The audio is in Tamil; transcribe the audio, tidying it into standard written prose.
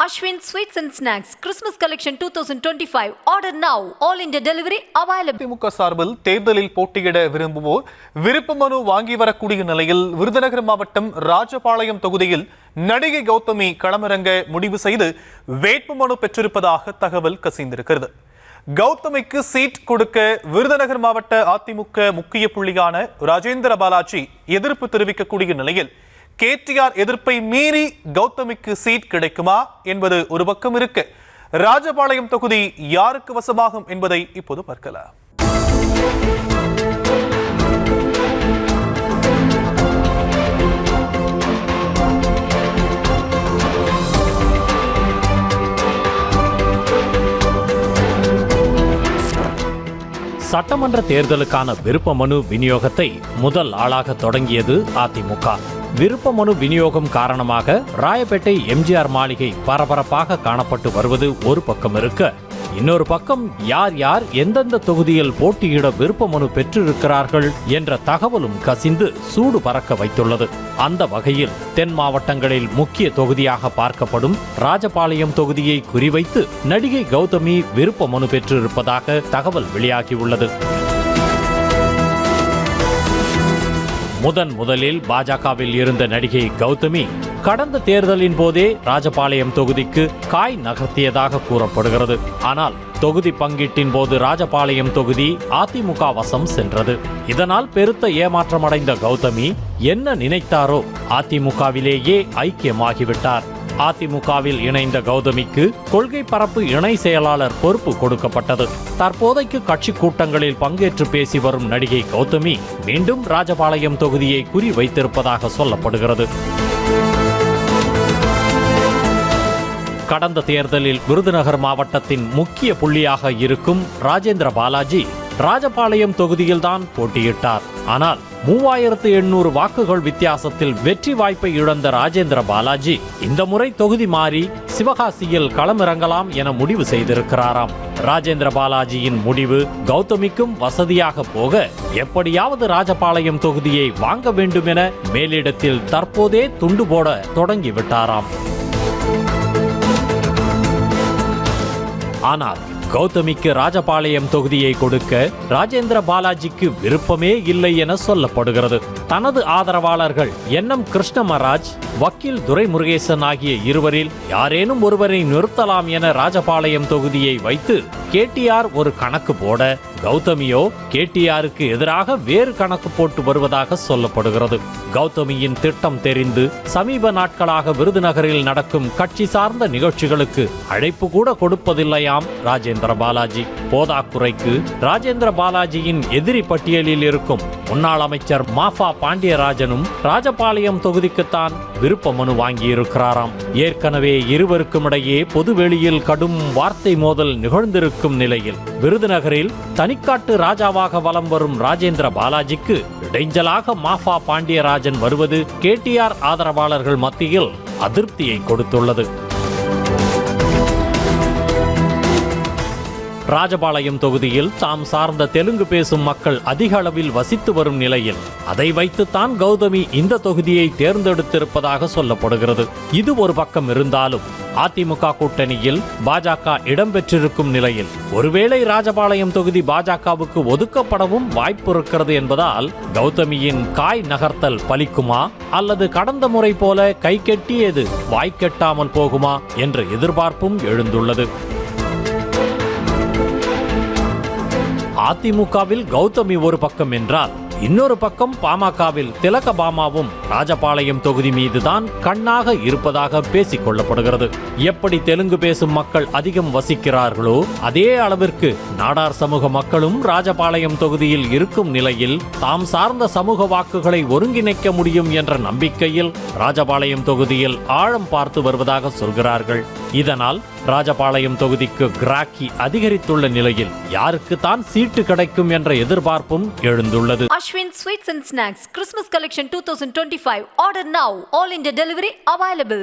Ashwin Sweets and Snacks Christmas Collection 2025. Order now. All India delivery available. திமுக சார்பில் தேர்தலில் போட்டியிட விரும்புவோர் விருப்ப மனு வாங்கி வரக்கூடிய நிலையில் விருதுநகர் மாவட்டம் ராஜபாளையம் தொகுதியில் நடிகை கௌதமி களமிறங்க முடிவு செய்து வேட்புமனு பெற்றிருப்பதாக தகவல் கசிந்திருக்கிறது. கௌதமிக்கு சீட் கொடுக்க விருதுநகர் மாவட்ட அதிமுக முக்கிய புள்ளியான ராஜேந்திர பாலாஜி எதிர்ப்பு தெரிவிக்கக்கூடிய நிலையில் கேடிஆர் எதிர்ப்பை மீறி கௌதமிக்கு சீட் கிடைக்குமா என்பது ஒரு பக்கம் இருக்கு. ராஜபாளையம் தொகுதி யாருக்கு வசமாகும் என்பதை இப்போது பார்க்கலாம். சட்டமன்ற தேர்தலுக்கான விருப்ப மனு விநியோகத்தை முதல் ஆளாக தொடங்கியது அதிமுக. விருப்ப மனு விநியோகம் காரணமாக ராயப்பேட்டை எம்ஜிஆர் மாளிகை பரபரப்பாக காணப்பட்டு வருவது ஒரு பக்கம் இருக்க, இன்னொரு பக்கம் யார் யார் எந்தெந்த தொகுதியில் போட்டியிட விருப்ப மனு பெற்றிருக்கிறார்கள் என்ற தகவலும் கசிந்து சூடு பறக்க வைத்துள்ளது. அந்த வகையில் தென் மாவட்டங்களில் முக்கிய தொகுதியாக பார்க்கப்படும் ராஜபாளையம் தொகுதியை குறிவைத்து நடிகை கௌதமி விருப்ப மனு பெற்றிருப்பதாக தகவல் வெளியாகியுள்ளது. முதலில் பாஜகவில் இருந்த நடிகை கௌதமி கடந்த தேர்தலின் போதே ராஜபாளையம் தொகுதிக்கு காய் நகர்த்தியதாக கூறப்படுகிறது. ஆனால் தொகுதி பங்கீட்டின் போது ராஜபாளையம் தொகுதி அதிமுக வசம் சென்றது. இதனால் பெருத்த ஏமாற்றமடைந்த கௌதமி என்ன நினைத்தாரோ அதிமுகவிலேயே ஐக்கியமாகிவிட்டார். அதிமுகவில் இணைந்த கௌதமிக்கு கொள்கை பரப்பு இணை செயலாளர் பொறுப்பு கொடுக்கப்பட்டது. தற்போதைக்கு கட்சி கூட்டங்களில் பங்கேற்று பேசி வரும் நடிகை கௌதமி மீண்டும் ராஜபாளையம் தொகுதியை குறி வைத்திருப்பதாக சொல்லப்படுகிறது. கடந்த தேர்தலில் விருதுநகர் மாவட்டத்தின் முக்கிய புள்ளியாக இருக்கும் ராஜேந்திர பாலாஜி ராஜபாளையம் தொகுதியில்தான் போட்டியிட்டார். ஆனால் 3800 வாக்குகள் வித்தியாசத்தில் வெற்றி வாய்ப்பை இழந்த ராஜேந்திர பாலாஜி இந்த முறை தொகுதி மாறி சிவகாசியில் களமிறங்கலாம் என முடிவு செய்திருக்கிறாராம். ராஜேந்திர பாலாஜியின் முடிவு கௌதமிக்கும் வசதியாக போக, எப்படியாவது ராஜபாளையம் தொகுதியை வாங்க வேண்டும் என மேலிடத்தில் தற்போதே துண்டு போட தொடங்கிவிட்டாராம். ஆனால் கௌதமிக்கு ராஜபாளையம் தொகுதியை கொடுக்க ராஜேந்திர பாலாஜிக்கு விருப்பமே இல்லை என சொல்லப்படுகிறது. தனது ஆதரவாளர்கள் என்எம் கிருஷ்ணமராஜ், வக்கீல் துரைமுருகேசன் ஆகிய இருவரில் யாரேனும் ஒருவரை நிறுத்தலாம் என ராஜபாளையம் தொகுதியை வைத்து கேடிஆர் ஒரு கணக்கு போட, கௌதமியோ கேடிஆருக்கு எதிராக வேறு கணக்கு போட்டு வருவதாக சொல்லப்படுகிறது. கௌதமியின் திட்டம் தெரிந்து சமீப நாட்களாக விருதுநகரில் நடக்கும் கட்சி சார்ந்த நிகழ்ச்சிகளுக்கு அழைப்பு கூட கொடுப்பதில்லையாம் ராஜேந்திர பாலாஜி. போதாக்குறைக்கு ராஜேந்திர பாலாஜியின் எதிரி பட்டியலில் இருக்கும் முன்னாள் அமைச்சர் மாஃபா பாண்டியராஜனும் ராஜபாளையம் தொகுதிக்குத்தான் விருப்ப மனு வாங்கியிருக்கிறாராம். ஏற்கனவே இருவருக்கும் இடையே பொதுவெளியில் கடும் வார்த்தை மோதல் நிகழ்ந்திருக்கும் நிலையில் விருதுநகரில் தனிக்காட்டு ராஜாவாக வலம் வரும் ராஜேந்திர பாலாஜிக்கு இடைஞ்சலாக மாஃபா பாண்டியராஜன் வருவது கேடிஆர் ஆதரவாளர்கள் மத்தியில் அதிருப்தியை கொடுத்துள்ளது. ராஜபாளையம் தொகுதியில் தாம் சார்ந்த தெலுங்கு பேசும் மக்கள் அதிக அளவில் வசித்து வரும் நிலையில் அதை வைத்துத்தான் கௌதமி இந்த தொகுதியை தேர்ந்தெடுத்திருப்பதாக சொல்லப்படுகிறது. இது ஒரு பக்கம் இருந்தாலும் அதிமுக கூட்டணியில் பாஜக இடம்பெற்றிருக்கும் நிலையில் ஒருவேளை ராஜபாளையம் தொகுதி பாஜகவுக்கு ஒதுக்கப்படவும் வாய்ப்பு இருக்கிறது என்பதால் கௌதமியின் காய் நகர்த்தல் பலிக்குமா அல்லது கடந்த முறை போல கை கெட்டியது வாய்க்கெட்டாமல் போகுமா என்ற எதிர்பார்ப்பும் எழுந்துள்ளது. அதிமுகவில் கௌதமி ஒரு பக்கம் என்றால், இன்னொரு பக்கம் பாமகவில் திலகபாமாவும் ராஜபாளையம் தொகுதி மீதுதான் கண்ணாக இருப்பதாக பேசிக் கொள்ளப்படுகிறது. எப்படி தெலுங்கு பேசும் மக்கள் அதிகம் வசிக்கிறார்களோ அதே அளவிற்கு நாடார் சமூக மக்களும் ராஜபாளையம் தொகுதியில் இருக்கும் நிலையில் தாம் சார்ந்த சமூக வாக்குகளை ஒருங்கிணைக்க முடியும் என்ற நம்பிக்கையில் ராஜபாளையம் தொகுதியில் ஆழம் பார்த்து வருவதாக சொல்கிறார்கள். இதனால் ராஜபாளையம் தொகுதிக்கு கிராக்கி அதிகரித்துள்ள நிலையில் யாருக்கு தான் சீட்டு கிடைக்கும் என்ற எதிர்பார்ப்பும் எழுந்துள்ளது. Ashwin Sweets and Snacks Christmas Collection 2025. Order now. All India delivery available.